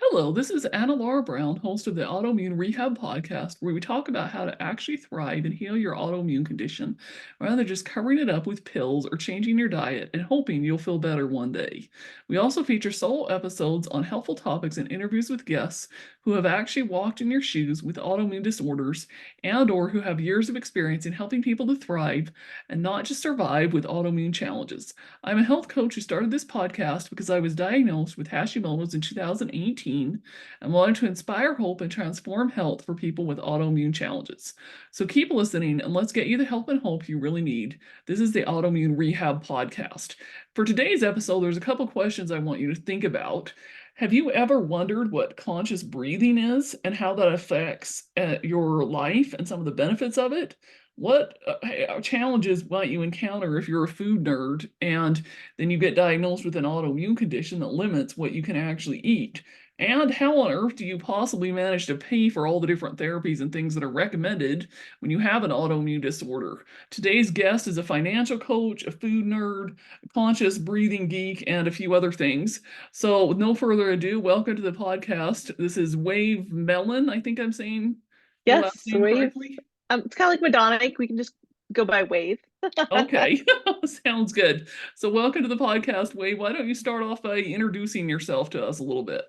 Hello, this is Anna Laura Brown, host of the Autoimmune Rehab Podcast, where we talk about how to actually thrive and heal your autoimmune condition rather than just covering it up with pills or changing your diet and hoping you'll feel better one day. We also feature solo episodes on helpful topics and interviews with guests who have actually walked in your shoes with autoimmune disorders and or who have years of experience in helping people to thrive and not just survive with autoimmune challenges. I'm a health coach who started this podcast because I was diagnosed with Hashimoto's in 2018 and wanted to inspire hope and transform health for people with autoimmune challenges. So keep listening and let's get you the help and hope you really need. This is the Autoimmune Rehab Podcast. For today's episode, there's a couple questions I want you to think about. Have you ever wondered what conscious breathing is and how that affects your life and some of the benefits of it? What challenges might you encounter if you're a food nerd and then you get diagnosed with an autoimmune condition that limits what you can actually eat? And how on earth do you possibly manage to pay for all the different therapies and things that are recommended when you have an autoimmune disorder? Today's guest is a financial coach, a food nerd, a conscious breathing geek, and a few other things. So, with no further ado, welcome to the podcast. This is Wave Melon. I think I'm saying your last Yes, name Wave. correctly. It's kind of like Madonna. We can just go by Wave. Okay, sounds good. So, welcome to the podcast, Wade. Why don't you start off by introducing yourself to us a little bit?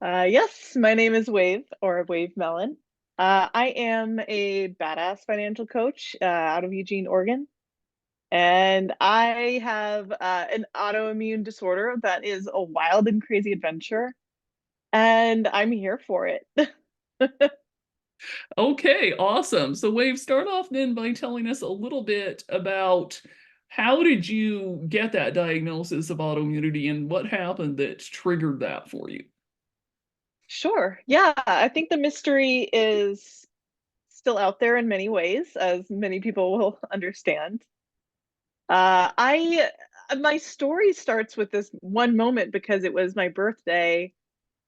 Yes, my name is Wave or Wave Melon. I am a badass financial coach out of Eugene, Oregon, and I have an autoimmune disorder that is a wild and crazy adventure, and I'm here for it. Okay, awesome. So, Wade, start off then by telling us a little bit about how did you get that diagnosis of autoimmunity and what happened that triggered that for you? Sure. Yeah, I think the mystery is still out there in many ways, as many people will understand. I My story starts with this one moment because it was my birthday,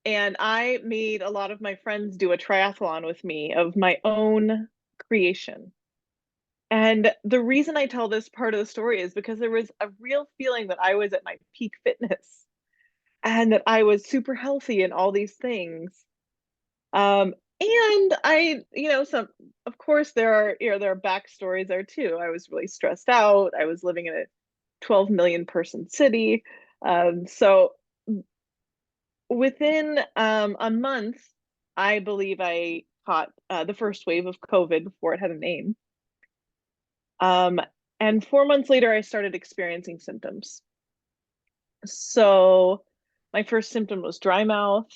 and I made a lot of my friends do a triathlon with me of my own creation. And the reason I tell this part of the story is because there was a real feeling that I was at my peak fitness and that I was super healthy and all these things. And some, of course, there are backstories there too. I was really stressed out. I was living in a 12 million person city. So within a month, I believe I caught the first wave of COVID before it had a name. Um, and 4 months later, I started experiencing symptoms. So my first symptom was dry mouth.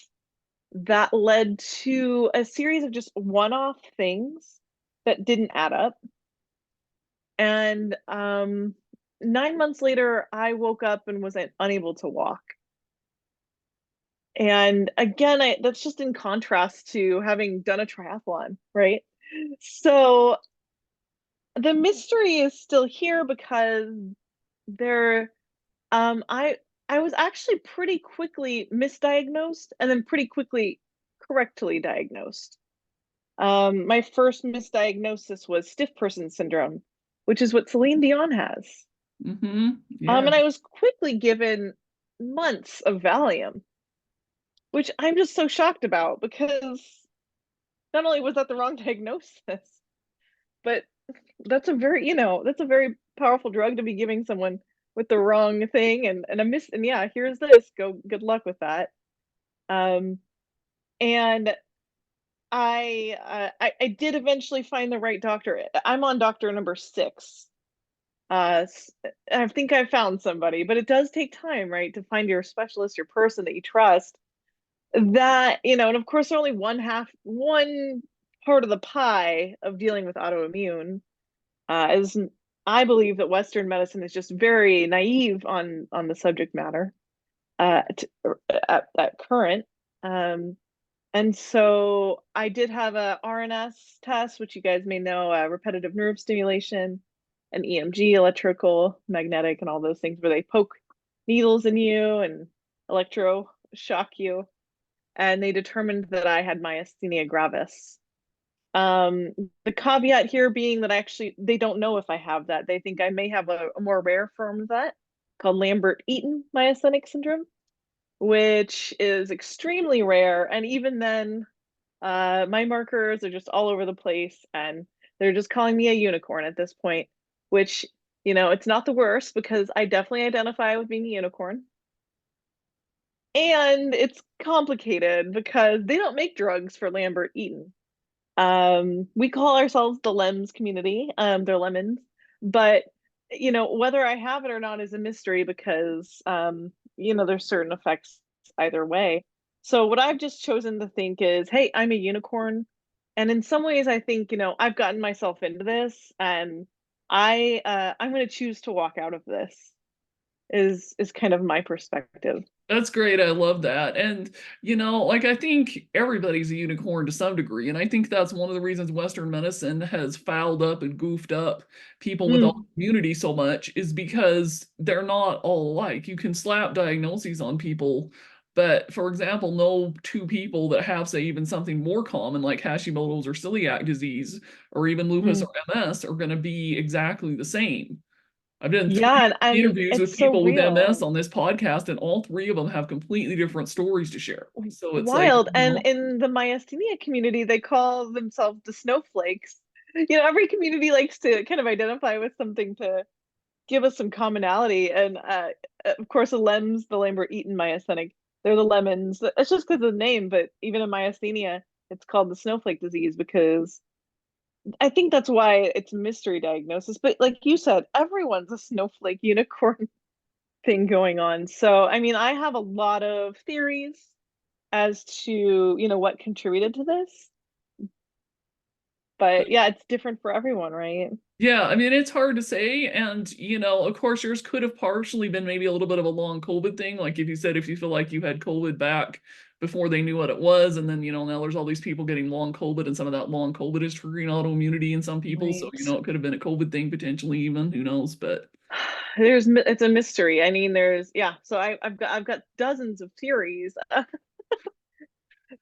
That led to a series of just one-off things that didn't add up. And 9 months later, I woke up and was unable to walk. And again, that's just in contrast to having done a triathlon, right? So the mystery is still here because there, I was actually pretty quickly misdiagnosed and then pretty quickly correctly diagnosed. My first misdiagnosis was stiff person syndrome, which is what Celine Dion has. Yeah. And I was quickly given months of Valium, which I'm just so shocked about because not only was that the wrong diagnosis, but that's a very powerful drug to be giving someone with the wrong thing and a miss and yeah, here's this. Go good luck with that. Um and I did eventually find the right doctor. I'm on doctor number 6. I think I found somebody, but it does take time, right, to find your specialist, your person that you trust. And of course, they're only one part of the pie of dealing with autoimmune. As I believe that Western medicine is just very naive on the subject matter at current. Um, and so I did have a RNS test, which you guys may know, repetitive nerve stimulation, an EMG, electrical, magnetic, and all those things where they poke needles in you and electro shock you. And they determined that I had myasthenia gravis. Um, the caveat here being that actually they don't know if I have that. They think I may have a more rare form of that called Lambert-Eaton myasthenic syndrome. which is extremely rare. And even then, my markers are just all over the place, and they're just calling me a unicorn at this point, which, it's not the worst because I definitely identify with being a unicorn. And it's complicated because they don't make drugs for Lambert Eaton. We call ourselves the Lems community. They're lemons, but whether I have it or not is a mystery because there's certain effects either way. So what I've just chosen to think is, hey, I'm a unicorn, and in some ways, I think I've gotten myself into this, and I'm going to choose to walk out of this. Is kind of my perspective. That's great. I love that. And, like I think everybody's a unicorn to some degree. And I think that's one of the reasons Western medicine has fouled up and goofed up people with Mm, autoimmunity so much is because they're not all alike. You can slap diagnoses on people, but for example, no two people that have, say, even something more common like Hashimoto's or celiac disease or even lupus mm. or MS are going to be exactly the same. I've done Yeah, three and interviews it's with so people with real. MS on this podcast, and all three of them have completely different stories to share. So it's like, Wild. And in the myasthenia community, they call themselves the snowflakes. Every community likes to kind of identify with something to give us some commonality. And of course, the Lambert Eaton myasthenic, they're the lemons. It's just because of the name, but even in myasthenia, it's called the snowflake disease because I think that's why it's a mystery diagnosis. But like you said, everyone's a snowflake unicorn thing going on. So, I mean, I have a lot of theories as to, what contributed to this. But yeah, it's different for everyone, right? yeah, I mean, it's hard to say. And, of course, yours could have partially been maybe a little bit of a long COVID thing. Like if you said, if you feel like you had COVID back before they knew what it was, and then, now there's all these people getting long COVID, and some of that long COVID is triggering autoimmunity in some people. So, Right. it could have been a COVID thing potentially, even, who knows? But It's a mystery. I mean, yeah. So I've got dozens of theories,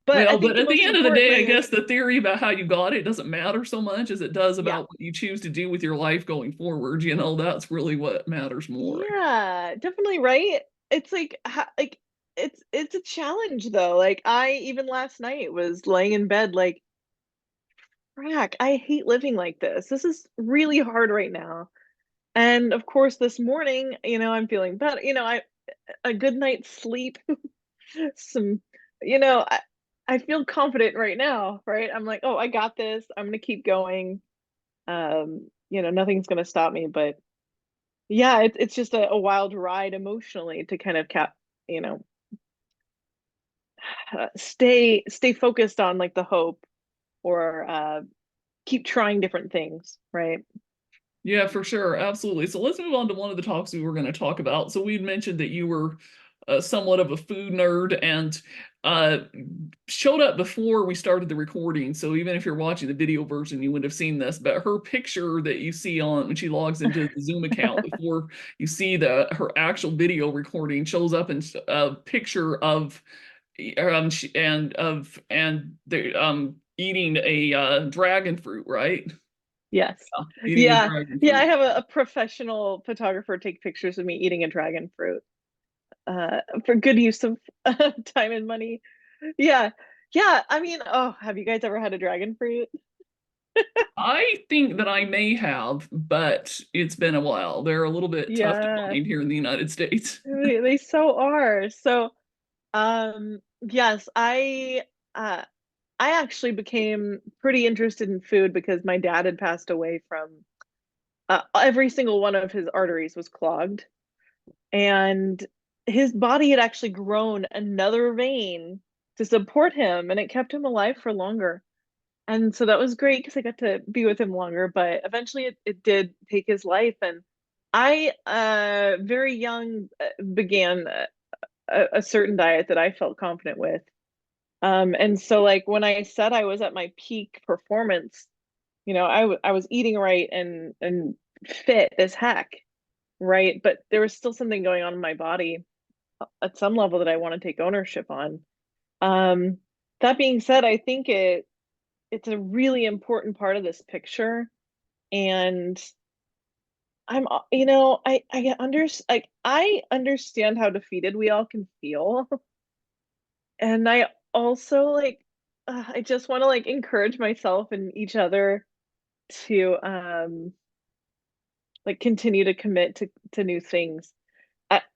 but I well, but think the at the most end of the day, importantly I is guess the theory about how you got it doesn't matter so much as it does yeah, about what you choose to do with your life going forward. That's really what matters more. yeah, definitely right. It's like it's a challenge though. Like I even last night was laying in bed like, frack, I hate living like this. This is really hard right now. And of course, this morning, I'm feeling better. A good night's sleep, some, you know, I, I feel confident right now, right? I'm like, oh, I got this. I'm gonna keep going. Nothing's gonna stop me. But yeah, it's just a wild ride emotionally to kind of you know, stay focused on like the hope or keep trying different things, right? Yeah, for sure. Absolutely. So let's move on to one of the talks we were going to talk about. So we'd mentioned that you were somewhat of a food nerd and uh, showed up before we started the recording. So even if you're watching the video version, you would have seen this. But her picture that you see on when she logs into the Zoom account before you see her actual video recording shows up in a picture of and the eating a dragon fruit, right? Yes. Eating a Yeah. dragon Yeah, I fruit. have a professional photographer take pictures of me eating a dragon fruit for good use of time and money. Yeah. Yeah, I mean, oh, have you guys ever had a dragon fruit? I think that I may have, but it's been a while. They're a little bit tough to Yeah, find here in the United States. they so are. So, yes, uh I actually became pretty interested in food because my dad had passed away from every single one of his arteries was clogged, and his body had actually grown another vein to support him, and it kept him alive for longer. And so that was great because I got to be with him longer, but eventually it did take his life. And I, very young, began a certain diet that I felt confident with. And so like when I said I was at my peak performance, I was eating right and fit as heck, right? But there was still something going on in my body at some level that I want to take ownership on. Um, that being said, I think it's a really important part of this picture. And I understand how defeated we all can feel. And I also I just want to like encourage myself and each other to like continue to commit to new things.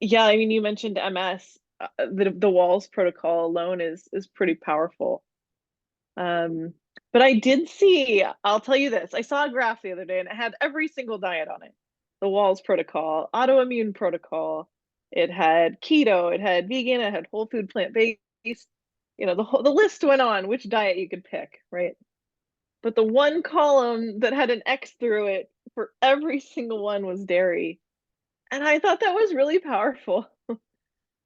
Yeah, I mean, you mentioned MS. The Walls protocol alone is pretty powerful. Um, but I did see, I'll tell you this, I saw a graph the other day and it had every single diet on it. The Walls protocol, autoimmune protocol, it had keto, it had vegan, it had whole food plant-based. The list went on which diet you could pick, right? But the one column that had an X through it for every single one was dairy. And I thought that was really powerful.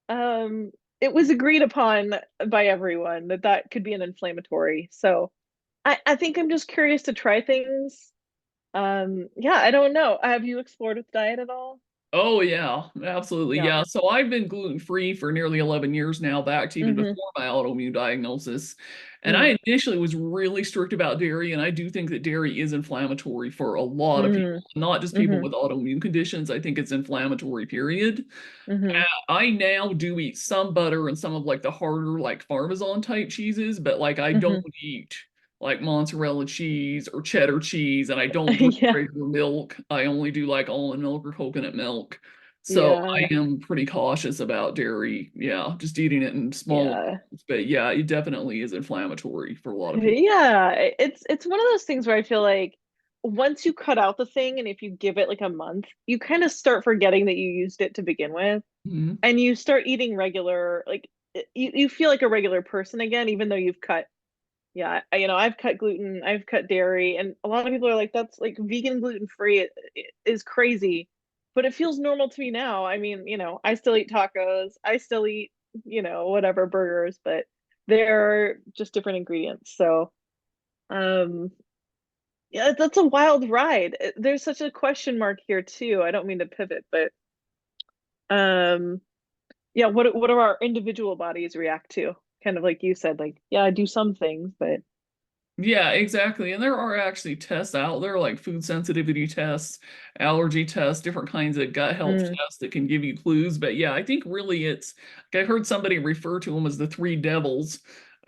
Um, it was agreed upon by everyone that that could be an inflammatory. So I think I'm just curious to try things. Yeah, I don't know. Have you explored with diet at all? Oh yeah, absolutely. Yeah. Yeah. So I've been gluten-free for nearly 11 years now, back to even Mm-hmm. before my autoimmune diagnosis. And Mm. I initially was really strict about dairy, and I do think that dairy is inflammatory for a lot of people, Mm. not just people Mm-hmm. with autoimmune conditions. I think it's inflammatory, period. Mm-hmm. I now do eat some butter and some of like the harder like Parmesan type cheeses, but like I don't Mm-hmm. eat like mozzarella cheese or cheddar cheese, and I don't drink Yeah. regular milk. I only do like almond milk or coconut milk. So Yeah. I am pretty cautious about dairy. Yeah, just eating it in small Yeah. amounts. But yeah, it definitely is inflammatory for a lot of people. Yeah. It's one of those things where I feel like once you cut out the thing and if you give it like a month, you kind of start forgetting that you used it to begin with. Mhm. And you start eating regular, like you feel like a regular person again, even though you've cut. Yeah, I've cut gluten, I've cut dairy, and a lot of people are like, that's like vegan gluten free is crazy, but it feels normal to me now. I mean, I still eat tacos, I still eat, whatever burgers, but they're just different ingredients. So, um, yeah, that's a wild ride. There's such a question mark here too. I don't mean to pivot, but um, yeah, what do our individual bodies react to? Kind of like you said, like, yeah, I do some things, but Yeah, exactly. And there are actually tests out there, like food sensitivity tests, allergy tests, different kinds of gut health mm, tests that can give you clues. But yeah, I think really it's, like I heard somebody refer to them as the three devils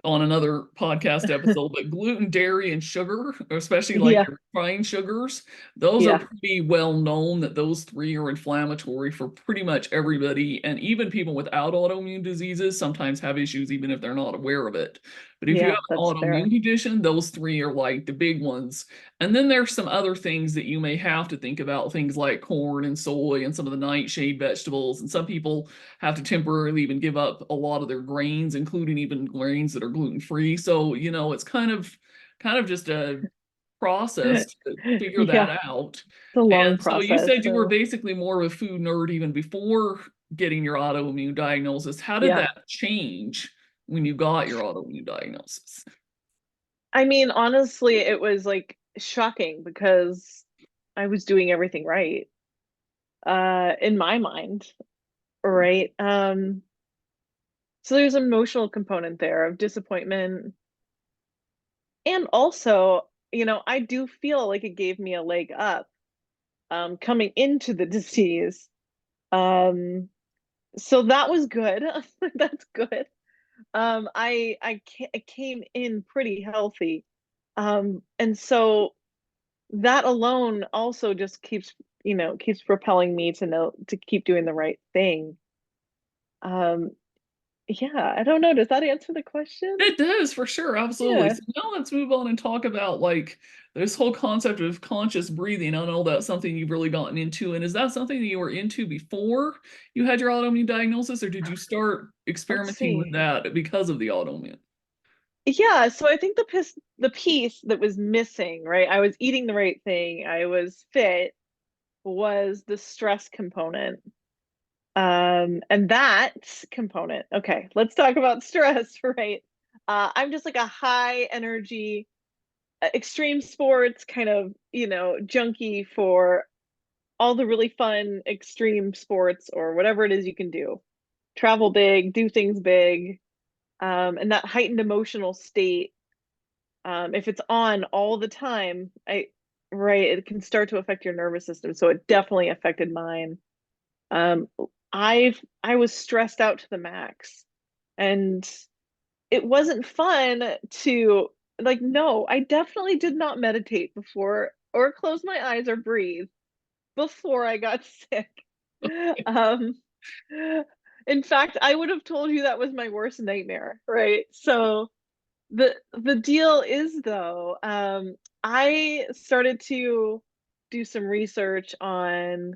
on another podcast episode, but gluten, dairy, and sugar, especially like yeah, your refined sugars, those are yeah. pretty well known that those three are inflammatory for pretty much everybody. And even people without autoimmune diseases sometimes have issues even if they're not aware of it. But if you have Yeah, an that's autoimmune fair. condition, those three are like the big ones. And then there's some other things that you may have to think about, things like corn and soy and some of the nightshade vegetables. And some people have to temporarily even give up a lot of their grains, including even grains that are gluten free. So, it's kind of just a process to figure Yeah, that out. it's a long And so you process. said you were So basically more of a food nerd even before getting your autoimmune diagnosis. How did yeah. that change when you got your autoimmune diagnosis? I mean, honestly, it was like shocking because I was doing everything right, in my mind, right? So there's an emotional component there of disappointment. And also, I do feel like it gave me a leg up, coming into the disease. Um, so that was good. That's good. I came in pretty healthy. And so that alone also just keeps propelling me to know to keep doing the right thing. Um, yeah, I don't know. Does that answer the question? It does for sure, absolutely. Yeah, So now let's move on and talk about like this whole concept of conscious breathing. I know that's something you've really gotten into. And is that something that you were into before you had your autoimmune diagnosis, or did you start let's experimenting with see. that because of the autoimmune? Yeah, so I think the piece that was missing, right? I was eating the right thing, I was fit, was the stress component. And that component, okay, let's talk about stress, right? I'm just like a high energy, extreme sports kind of, junkie for all the really fun extreme sports or whatever it is you can do. Travel big, do things big, and that heightened emotional state. If it's on all the time, right, it can start to affect your nervous system. So it definitely affected mine. Um, I was stressed out to the max, and it wasn't fun to like, no, I definitely did not meditate before or close my eyes or breathe before I got sick. Um, in fact, I would have told you that was my worst nightmare, right? So the deal is though, I started to do some research on,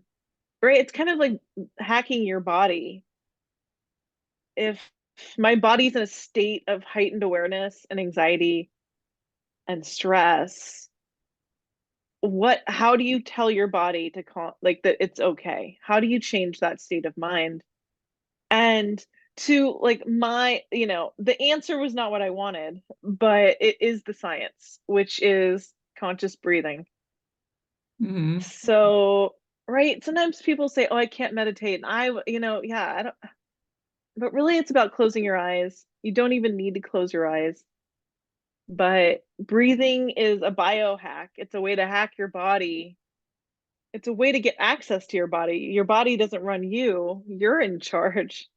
right, it's kind of like hacking your body. If my body's in a state of heightened awareness and anxiety and stress, how do you tell your body to calm, like that it's okay? How do you change that state of mind? And to like the answer was not what I wanted, but it is the science, which is conscious breathing. Hmm. So, right, sometimes people say, "Oh, I can't meditate." And yeah, I don't, but really it's about closing your eyes. You don't even need to close your eyes. But breathing is a biohack. It's a way to hack your body. It's a way to get access to your body. Your body doesn't run you, you're in charge.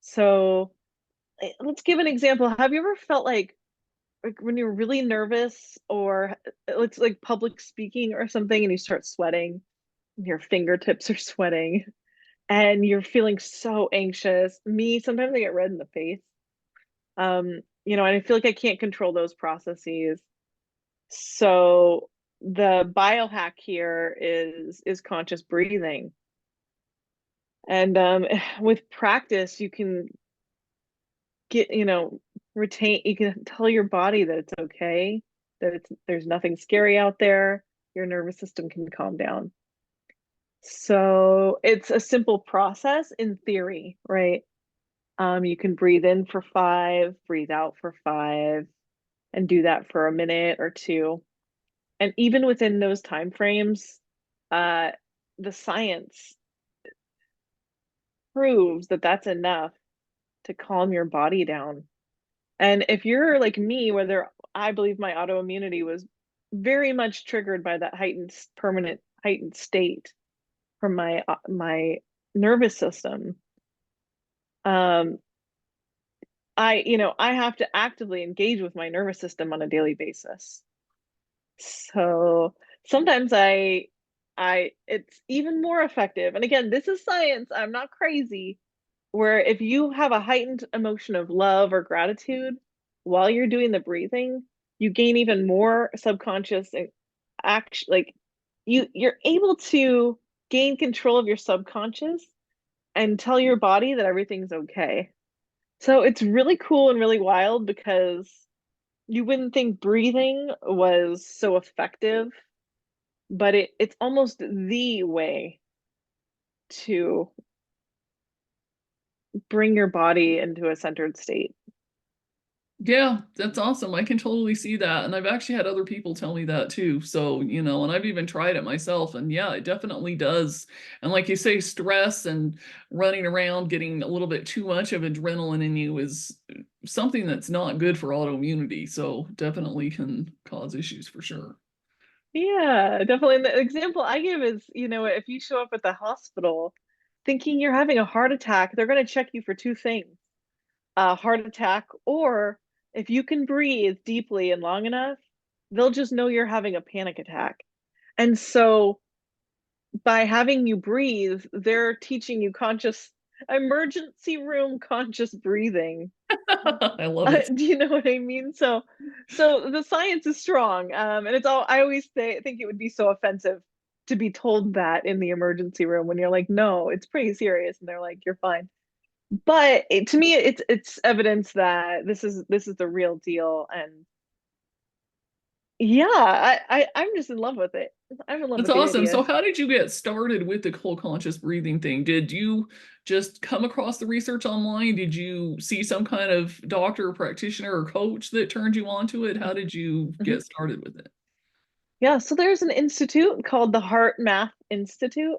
So, let's give an example. Have you ever felt like when you're really nervous or it's like public speaking or something and you start sweating, your fingertips are sweating and you're feeling so anxious? Me, sometimes I get red in the face. And I feel like I can't control those processes. So the biohack here is conscious breathing. And with practice, you can get, retain, you can tell your body that it's okay, that there's nothing scary out there. Your nervous system can calm down. So it's a simple process in theory, right? You can breathe in for 5, breathe out for 5, and do that for a minute or two. And even within those time frames, uh, the science proves that that's enough to calm your body down. And if you're like me, I believe my autoimmunity was very much triggered by that permanent heightened state from my nervous system. Um, I have to actively engage with my nervous system on a daily basis. So sometimes it's even more effective. And again, this is science. I'm not crazy. Where if you have a heightened emotion of love or gratitude while you're doing the breathing, you gain even more subconscious and action. Like you're able to gain control of your subconscious and tell your body that everything's okay. So it's really cool and really wild because you wouldn't think breathing was so effective, but it's almost the way to bring your body into a centered state. Yeah, that's awesome. I can totally see that. And I've actually had other people tell me that too. So, and I've even tried it myself. And yeah, it definitely does. And like you say, stress and running around, getting a little bit too much of adrenaline in you is something that's not good for autoimmunity. So, definitely can cause issues for sure. Yeah, definitely. And the example I give is, if you show up at the hospital thinking you're having a heart attack, they're going to check you for two things: a heart attack, or if you can breathe deeply and long enough, they'll just know you're having a panic attack. And so by having you breathe, they're teaching you emergency room conscious breathing. I love it. Do you know what I mean? So the science is strong, and it's all. I always think it would be so offensive to be told that in the emergency room when you're like, no, it's pretty serious, and they're like, you're fine. But to me, it's evidence that this is the real deal, and yeah, I'm just in love with it. I'm in love That's with the awesome. So idea. how did you get started with the whole conscious breathing thing? Did you just come across the research online? Did you see some kind of doctor or practitioner or coach that turned you onto it? How did you Mhm. get started with it? Yeah, so there's an institute called the Heart Math Institute.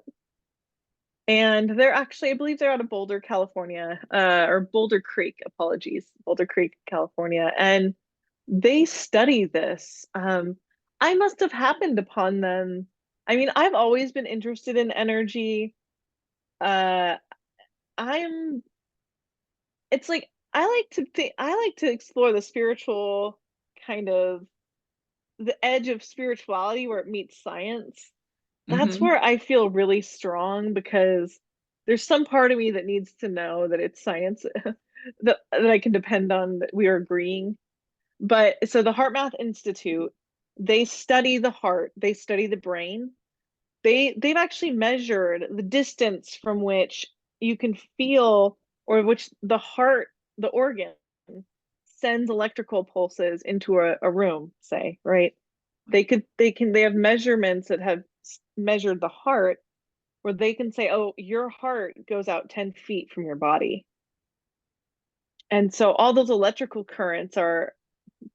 And they're actually, I believe they're out of Boulder, California, or Boulder Creek, apologies, Boulder Creek, California. And they study this. I must have happened upon them. I mean, I've always been interested in energy. Uh, I'm, it's like, I like to explore the spiritual kind of the edge of spirituality where it meets science. That's Hmm. where I feel really strong because there's some part of me that needs to know that it's science that I can depend on, that we are agreeing. But so the Heart Math Institute, they study the heart, they study the brain. They've actually measured the distance from which you can feel, or which the heart, the organ, sends electrical pulses into a room, say, right? They have measurements that have measured the heart where they can say, oh, your heart goes out 10 feet from your body. And so all those electrical currents are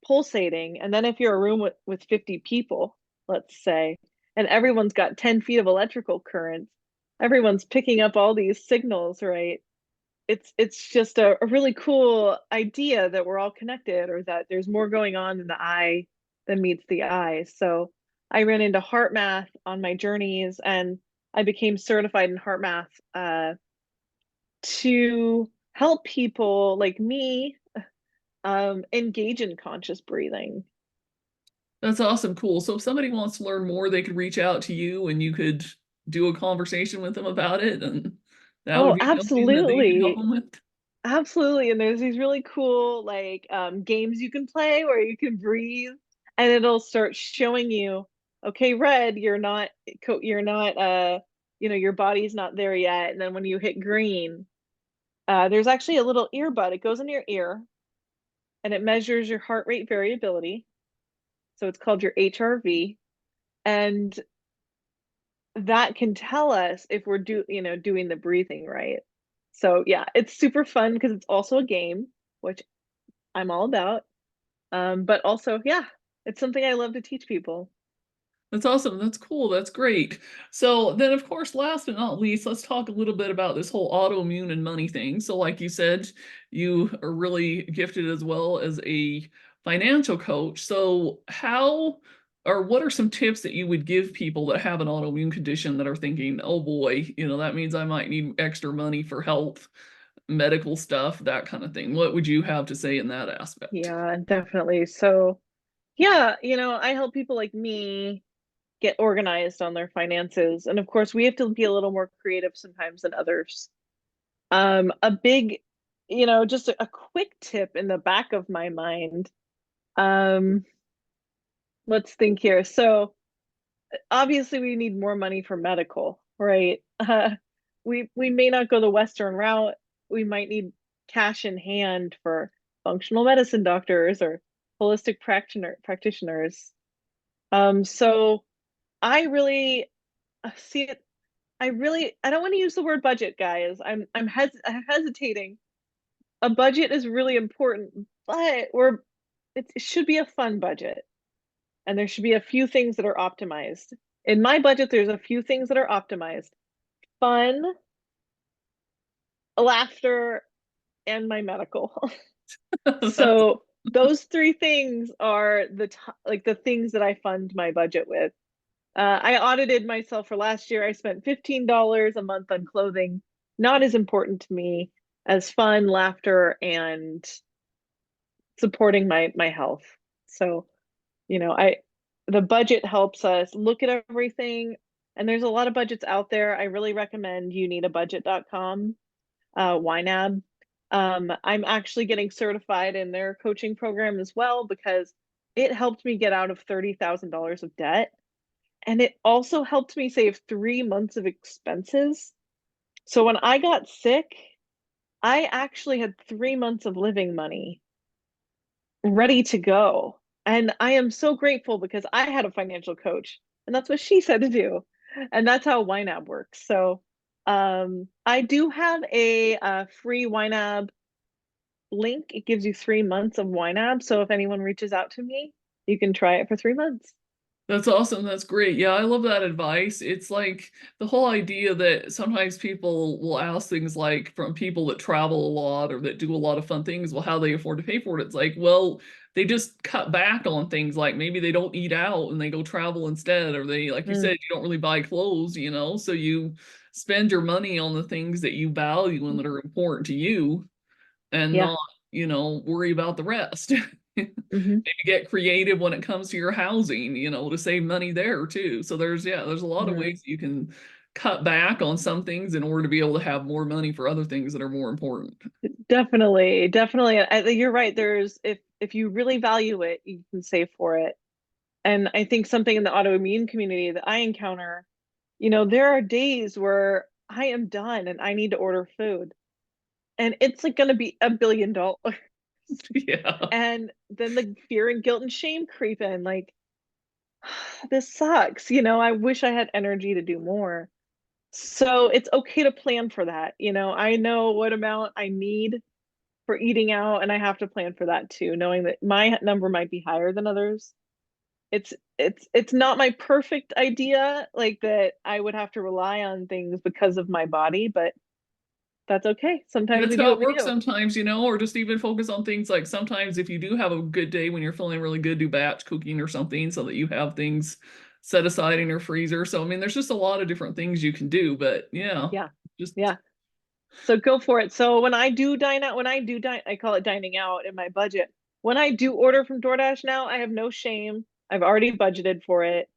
pulsating. And then if you're a room with 50 people, let's say, and everyone's got 10 feet of electrical currents, everyone's picking up all these signals, right? It's just a really cool idea that we're all connected, or that there's more going on in the eye than meets the eye. So I ran into heart math on my journeys, and I became certified in heart math to help people like me engage in conscious breathing. That's awesome. Cool. So if somebody wants to learn more, they could reach out to you and you could do a conversation with them about it. And that would Oh, be something that they could help absolutely. them with. Absolutely. And there's these really cool like games you can play where you can breathe, and it'll start showing you, okay, red, you're not your body's not there yet. And then when you hit green, there's actually a little earbud. It goes in your ear and it measures your heart rate variability. So it's called your HRV. And that can tell us if we're doing the breathing right. So yeah, it's super fun because it's also a game, which I'm all about. But also, yeah, it's something I love to teach people. That's awesome. That's cool. That's great. So then, of course, last but not least, let's talk a little bit about this whole autoimmune and money thing. So, like you said, you are really gifted as well as a financial coach. So, how or what are some tips that you would give people that have an autoimmune condition that are thinking, oh boy, that means I might need extra money for health, medical stuff, that kind of thing? What would you have to say in that aspect? Yeah, definitely. So, yeah, I help people like me get organized on their finances. And of course, we have to be a little more creative sometimes than others. A big, just a quick tip in the back of my mind. Um, let's think here. So, obviously we need more money for medical, right? We may not go the Western route. We might need cash in hand for functional medicine doctors or holistic practitioners. So I really see it. I don't want to use the word budget, guys. I'm hesitating. A budget is really important, but it should be a fun budget, and there should be a few things that are optimized. In my budget, there's a few things that are optimized: fun, laughter, and my medical. That's So those three things are the things that I fund my budget with. I audited myself for last year. I spent $15 a month on clothing. Not as important to me as fun, laughter, and supporting my health. So, I the budget helps us look at everything, and there's a lot of budgets out there. I really recommend you need a budget.com, YNAB. I'm actually getting certified in their coaching program as well because it helped me get out of $30,000 of debt. And it also helped me save 3 months of expenses. So when I got sick, I actually had 3 months of living money ready to go. And I am so grateful because I had a financial coach, and that's what she said to do. And that's how YNAB works. So I do have a free YNAB link. It gives you 3 months of YNAB. So if anyone reaches out to me, you can try it for 3 months. That's awesome. That's great. Yeah, I love that advice. It's like the whole idea that sometimes people will ask things like from people that travel a lot or that do a lot of fun things, well, how they afford to pay for it. It's like, well, they just cut back on things like maybe they don't eat out and they go travel instead, or they, like you Mm, said, you don't really buy clothes, so you spend your money on the things that you value and that are important to you and yeah. not, worry about the rest. Hmm. Maybe get creative when it comes to your housing, to save money there too. So there's a lot of Hmm. ways you can cut back on some things in order to be able to have more money for other things that are more important. Definitely, definitely. You're right. If you really value it, you can save for it. And I think something in the autoimmune community that I encounter, there are days where I am done and I need to order food, and it's like going to be $1 billion. Yeah. And then the fear and guilt and shame creep in, like, this sucks. I wish I had energy to do more. So it's okay to plan for that. I know what amount I need for eating out, and I have to plan for that too, knowing that my number might be higher than others. It's not my perfect idea, like that I would have to rely on things because of my body, but that's okay. Sometimes That's we do how what it we works do. sometimes, or just even focus on things like sometimes if you do have a good day when you're feeling really good, do batch cooking or something so that you have things set aside in your freezer. So, I mean, there's just a lot of different things you can do, but yeah, Yeah. just Yeah. So go for it. So when I do dine out, when I do dine, I call it dining out in my budget. When I do order from DoorDash now, I have no shame. I've already budgeted for it.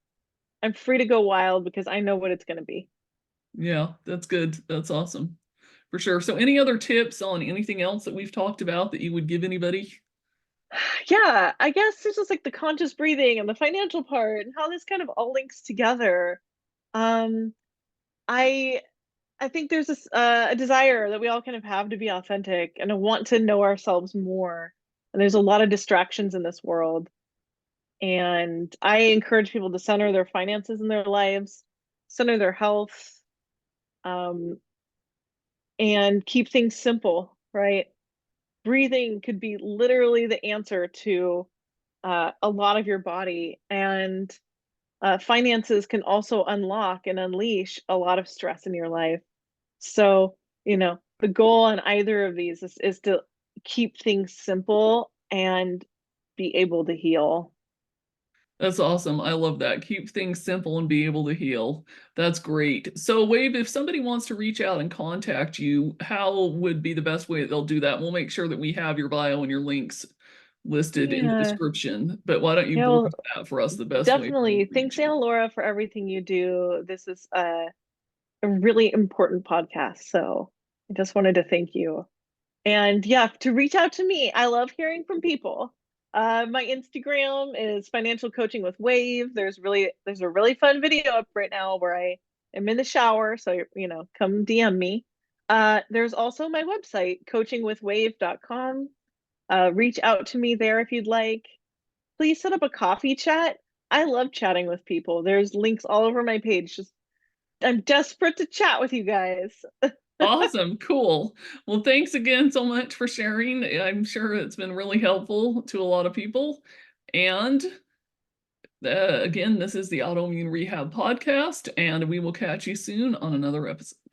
I'm free to go wild because I know what it's going to be. Yeah, that's good. That's awesome. For sure. So any other tips on anything else that we've talked about that you would give anybody? Yeah, I guess it's just like the conscious breathing and the financial part and how this kind of all links together. Um, I I think there's a desire that we all kind of have to be authentic and to want to know ourselves more. And there's a lot of distractions in this world. And I encourage people to center their finances in their lives, center their health, um, and keep things simple, right? Breathing could be literally the answer to a lot of your body. And finances can also unlock and unleash a lot of stress in your life. So, the goal on either of these is to keep things simple and be able to heal. That's awesome. I love that. Keep things simple and be able to heal. That's great. So, Wave, if somebody wants to reach out and contact you, how would be the best way that they'll do that? We'll make sure that we have your bio and your links listed in the Yeah. description. But why don't you Yeah, brief well, that for us, the best way for them definitely. to Thanks, reach you? Anna Laura, for everything you do. This is a really important podcast. So I just wanted to thank you. And yeah, to reach out to me. I love hearing from people. My Instagram is financial coaching with Wave. There's a really fun video up right now where I am in the shower, so come DM me. There's also my website, coachingwithwave.com. Reach out to me there if you'd like. Please set up a coffee chat. I love chatting with people. There's links all over my page. Just I'm desperate to chat with you guys. Awesome. Cool. Well, thanks again so much for sharing. I'm sure it's been really helpful to a lot of people. And again, this is the Autoimmune Rehab Podcast, and we will catch you soon on another episode.